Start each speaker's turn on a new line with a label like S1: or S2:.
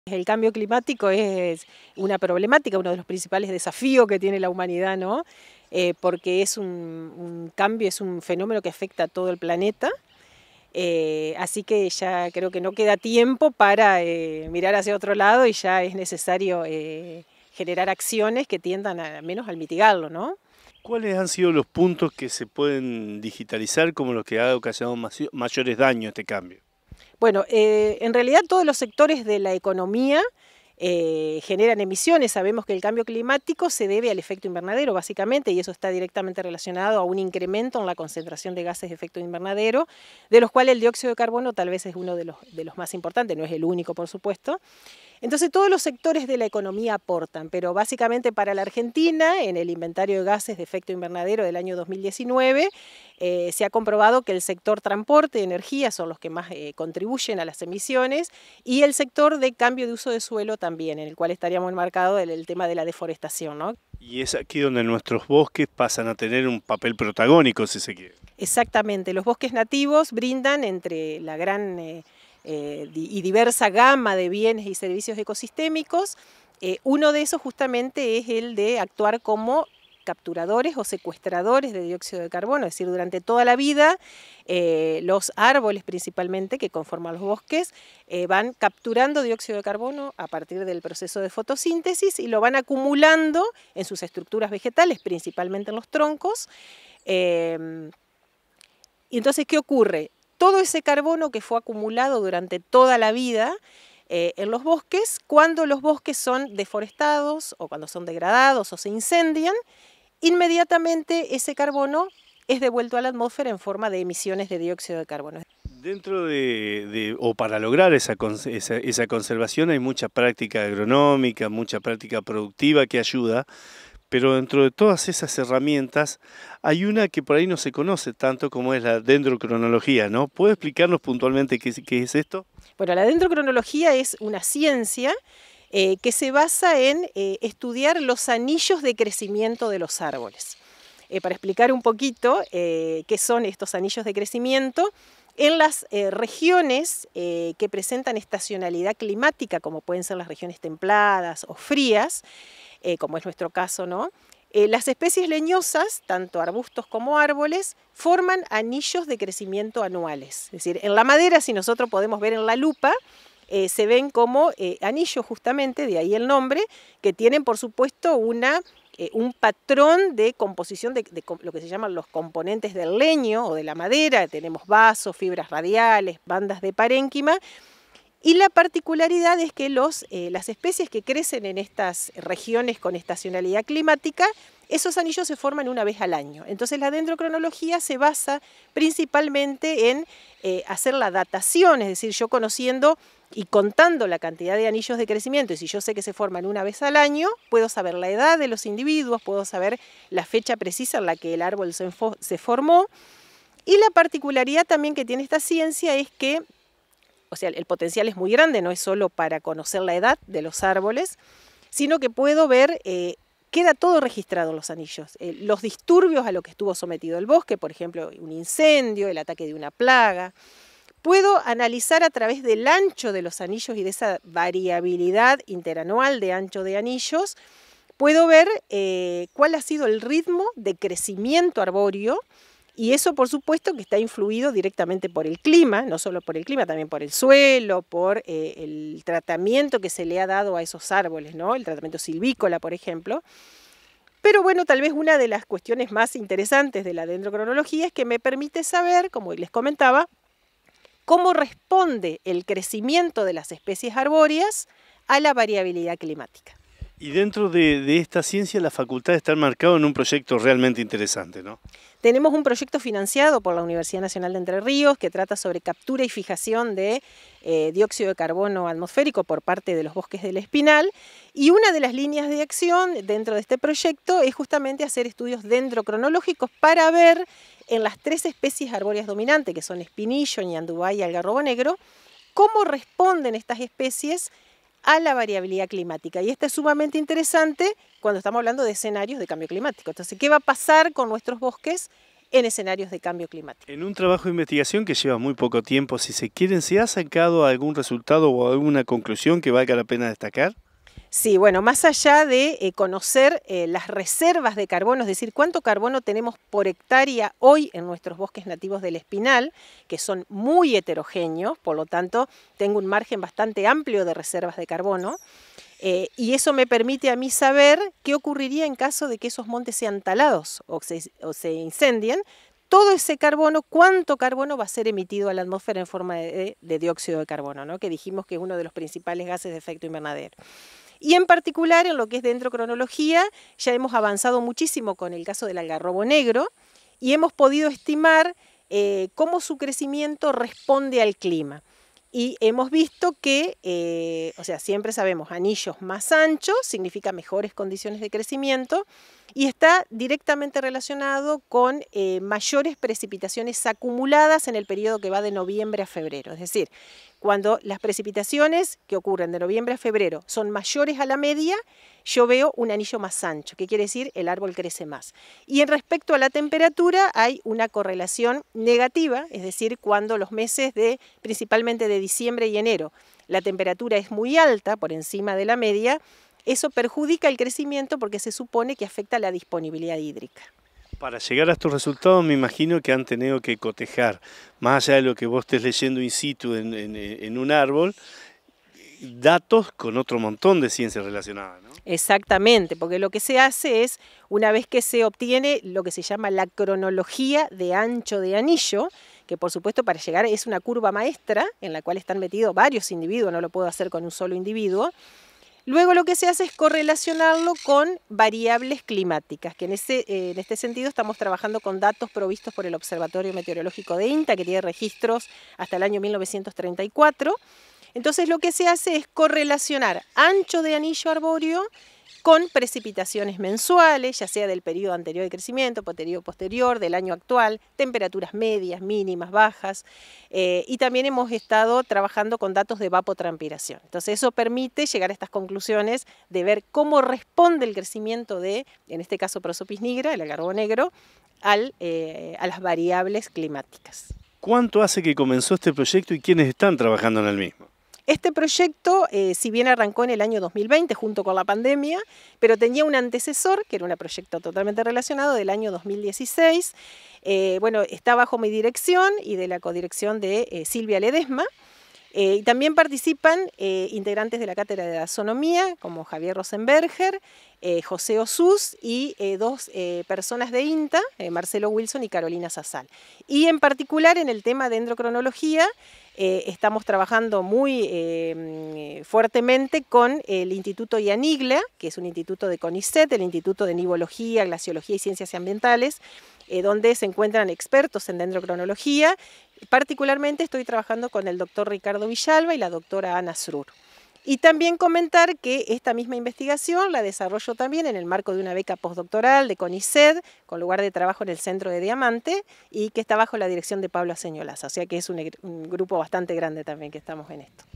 S1: El cambio climático es una problemática, uno de los principales desafíos que tiene la humanidad, ¿no? Porque es un cambio, es un fenómeno que afecta a todo el planeta. Así que ya creo que no queda tiempo para mirar hacia otro lado y ya es necesario generar acciones que tiendan al menos al mitigarlo, ¿no?
S2: ¿Cuáles han sido los puntos que se pueden digitalizar como los que ha ocasionado mayores daños este cambio?
S1: Bueno, en realidad todos los sectores de la economía generan emisiones. Sabemos que el cambio climático se debe al efecto invernadero, básicamente, y eso está directamente relacionado a un incremento en la concentración de gases de efecto invernadero, de los cuales el dióxido de carbono tal vez es uno de los más importantes, no es el único, por supuesto. Entonces todos los sectores de la economía aportan, pero básicamente para la Argentina, en el inventario de gases de efecto invernadero del año 2019, se ha comprobado que el sector transporte y energía son los que más contribuyen a las emisiones y el sector de cambio de uso de suelo también, en el cual estaríamos enmarcados el tema de la deforestación, ¿no?
S2: Y es aquí donde nuestros bosques pasan a tener un papel protagónico, si se quiere.
S1: Exactamente, los bosques nativos brindan entre la gran y diversa gama de bienes y servicios ecosistémicos. Uno de esos justamente es el de actuar como capturadores o secuestradores de dióxido de carbono, es decir, durante toda la vida los árboles principalmente que conforman los bosques van capturando dióxido de carbono a partir del proceso de fotosíntesis y lo van acumulando en sus estructuras vegetales, principalmente en los troncos. Y entonces, ¿qué ocurre? Todo ese carbono que fue acumulado durante toda la vida en los bosques, cuando los bosques son deforestados o cuando son degradados o se incendian, inmediatamente ese carbono es devuelto a la atmósfera en forma de emisiones de dióxido de carbono.
S2: Dentro o para lograr esa conservación hay mucha práctica agronómica, mucha práctica productiva que ayuda, pero dentro de todas esas herramientas hay una que por ahí no se conoce tanto como es la dendrocronología, ¿no? ¿Puede explicarnos puntualmente qué es esto?
S1: Bueno, la dendrocronología es una ciencia que se basa en estudiar los anillos de crecimiento de los árboles. Para explicar un poquito qué son estos anillos de crecimiento, en las regiones que presentan estacionalidad climática, como pueden ser las regiones templadas o frías, como es nuestro caso, ¿no? Las especies leñosas, tanto arbustos como árboles, forman anillos de crecimiento anuales. Es decir, en la madera, si nosotros podemos ver en la lupa, se ven como anillos justamente, de ahí el nombre, que tienen por supuesto un patrón de composición de lo que se llaman los componentes del leño o de la madera. Tenemos vasos, fibras radiales, bandas de parénquima. Y la particularidad es que las especies que crecen en estas regiones con estacionalidad climática, esos anillos se forman una vez al año. Entonces la dendrocronología se basa principalmente en hacer la datación, es decir, yo conociendo y contando la cantidad de anillos de crecimiento, y si yo sé que se forman una vez al año, puedo saber la edad de los individuos, puedo saber la fecha precisa en la que el árbol se formó. Y la particularidad también que tiene esta ciencia es que, o sea, el potencial es muy grande, no es solo para conocer la edad de los árboles, sino que puedo ver, queda todo registrado en los anillos. Los disturbios a los que estuvo sometido el bosque, por ejemplo, un incendio, el ataque de una plaga. Puedo analizar a través del ancho de los anillos y de esa variabilidad interanual de ancho de anillos, puedo ver cuál ha sido el ritmo de crecimiento arbóreo. Y eso, por supuesto, que está influido directamente por el clima, no solo por el clima, también por el suelo, por el tratamiento que se le ha dado a esos árboles, ¿no? El tratamiento silvícola, por ejemplo. Pero bueno, tal vez una de las cuestiones más interesantes de la dendrocronología es que me permite saber, como les comentaba, cómo responde el crecimiento de las especies arbóreas a la variabilidad climática.
S2: Y dentro de esta ciencia la facultad está enmarcada en un proyecto realmente interesante, ¿no?
S1: Tenemos un proyecto financiado por la Universidad Nacional de Entre Ríos que trata sobre captura y fijación de dióxido de carbono atmosférico por parte de los bosques del espinal, y una de las líneas de acción dentro de este proyecto es justamente hacer estudios dendrocronológicos para ver en las 3 especies arbóreas dominantes, que son espinillo, ñandubay y algarrobo negro, cómo responden estas especies a la variabilidad climática. Y esto es sumamente interesante cuando estamos hablando de escenarios de cambio climático. Entonces, ¿qué va a pasar con nuestros bosques en escenarios de cambio climático.
S2: En un trabajo de investigación que lleva muy poco tiempo, si se quieren, ¿se ha sacado algún resultado o alguna conclusión que valga la pena destacar?
S1: Sí, bueno, más allá de conocer las reservas de carbono, es decir, cuánto carbono tenemos por hectárea hoy en nuestros bosques nativos del espinal, que son muy heterogéneos, por lo tanto tengo un margen bastante amplio de reservas de carbono, y eso me permite a mí saber qué ocurriría en caso de que esos montes sean talados o se incendien. Todo ese carbono, ¿cuánto carbono va a ser emitido a la atmósfera en forma de dióxido de carbono, ¿no? Que dijimos que es uno de los principales gases de efecto invernadero? Y en particular en lo que es dendrocronología, ya hemos avanzado muchísimo con el caso del algarrobo negro y hemos podido estimar cómo su crecimiento responde al clima. Y hemos visto que, o sea, siempre sabemos, anillos más anchos significa mejores condiciones de crecimiento y está directamente relacionado con mayores precipitaciones acumuladas en el periodo que va de noviembre a febrero. Es decir, cuando las precipitaciones que ocurren de noviembre a febrero son mayores a la media, yo veo un anillo más ancho, que quiere decir el árbol crece más. Y en respecto a la temperatura hay una correlación negativa, es decir, cuando los meses principalmente de diciembre y enero, la temperatura es muy alta, por encima de la media, eso perjudica el crecimiento porque se supone que afecta la disponibilidad hídrica.
S2: Para llegar a estos resultados me imagino que han tenido que cotejar, más allá de lo que vos estés leyendo in situ en un árbol, datos con otro montón de ciencias relacionadas, ¿no?
S1: Exactamente, porque lo que se hace es, una vez que se obtiene lo que se llama la cronología de ancho de anillo, que por supuesto para llegar es una curva maestra en la cual están metidos varios individuos, no lo puedo hacer con un solo individuo. Luego lo que se hace es correlacionarlo con variables climáticas, que en este sentido estamos trabajando con datos provistos por el Observatorio Meteorológico de INTA, que tiene registros hasta el año 1934. Entonces lo que se hace es correlacionar ancho de anillo arbóreo con precipitaciones mensuales, ya sea del periodo anterior de crecimiento, periodo posterior, del año actual, temperaturas medias, mínimas, bajas, y también hemos estado trabajando con datos de evapotranspiración. Entonces eso permite llegar a estas conclusiones de ver cómo responde el crecimiento de, en este caso Prosopis nigra, el algarrobo negro, a las variables climáticas.
S2: ¿Cuánto hace que comenzó este proyecto y quiénes están trabajando en el mismo?
S1: Este proyecto, si bien arrancó en el año 2020 junto con la pandemia, pero tenía un antecesor, que era un proyecto totalmente relacionado, del año 2016. Bueno, está bajo mi dirección y de la codirección de Silvia Ledesma. Y también participan integrantes de la cátedra de taxonomía, como Javier Rosenberger, José Osús y dos personas de INTA, Marcelo Wilson y Carolina Sasal. Y en particular en el tema de dendrocronología, estamos trabajando muy fuertemente con el Instituto IANIGLA, que es un instituto de CONICET, el Instituto de Nivología, Glaciología y Ciencias Ambientales, donde se encuentran expertos en dendrocronología. Particularmente estoy trabajando con el doctor Ricardo Villalba y la doctora Ana Srur. Y también comentar que esta misma investigación la desarrollo también en el marco de una beca postdoctoral de CONICET, con lugar de trabajo en el Centro de Diamante, y que está bajo la dirección de Pablo Aceñolaza. O sea que es un grupo bastante grande también que estamos en esto.